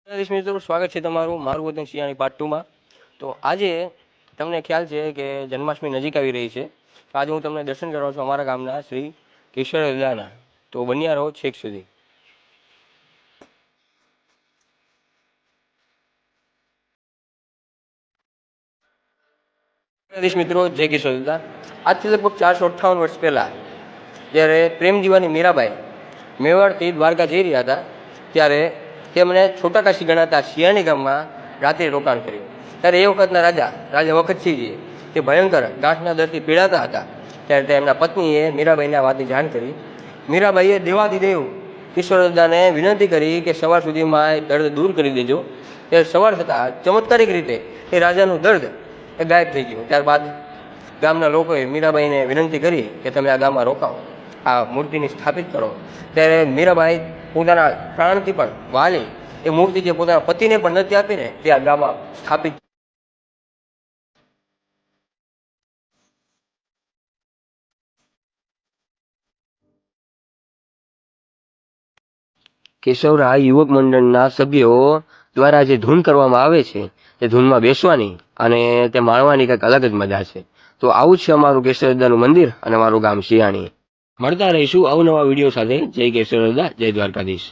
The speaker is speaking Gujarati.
મિત્રો, સ્વાગત છે તમારું મારું વતન શિયાળી પાર્ટ 2 માં। તો આજે તમને ખ્યાલ છે કે જન્માષ્ટમી નજીક આવી રહી છે। તો આજે હું તમને દર્શન કરવા છું અમારા ગામના શ્રી કેશવ દાદાના। તો બન્યા રહો છેક સુધી। મિત્રો, જય કેશવ દાદા। આજથી લગભગ 458 વર્ષ પહેલા જ્યારે પ્રેમ દીવાની મીરાબાઈ મેવાડથી દ્વારકા જઈ રહ્યા હતા ત્યારે તેમણે છોટા કાશી ગણાતા શિયાળી ગામમાં રાત્રે રોકાણ કર્યું। ત્યારે એ વખતના રાજા વખતસિંહજી તે ભયંકર ગાંઠના દર્દથી પીડાતા હતા। ત્યારે તેમના પત્નીએ મીરાબાઈને આ વાતની જાણ કરી। મીરાબાઈએ દેવાધિદેવ ઈશ્વરદાદાને વિનંતી કરી કે સવાર સુધીમાં એ દર્દ દૂર કરી દેજો। ત્યારે સવાર થતાં ચમત્કારિક રીતે એ રાજાનું દર્દ એ ગાયબ થઈ ગયું। ત્યારબાદ ગામના લોકોએ મીરાબાઈને વિનંતી કરી કે તમે આ ગામમાં રોકાવો, આ મૂર્તિને સ્થાપિત કરો। ત્યારે મીરાબાઈ પોતાના પ્રાણથી પણ વાલી એ મૂર્તિ જે પોતાના પતિને પણ નથી આપીને તે આ ગામમાં સ્થાપિત। કેશવરાય યુવક મંડળના સભ્યો દ્વારા જે ધૂન કરવામાં આવે છે તે ધૂનમાં બેસવાની અને તે માણવાની કંઈક અલગ જ મજા છે। તો આવું જ છે અમારું કેશવ દાદાનું મંદિર અને અમારું ગામ શિયાળી। મળતા રહીશું અવનવા વિડીયો સાથે। જય કેશવ દાદા, જય દ્વારકાધીશ।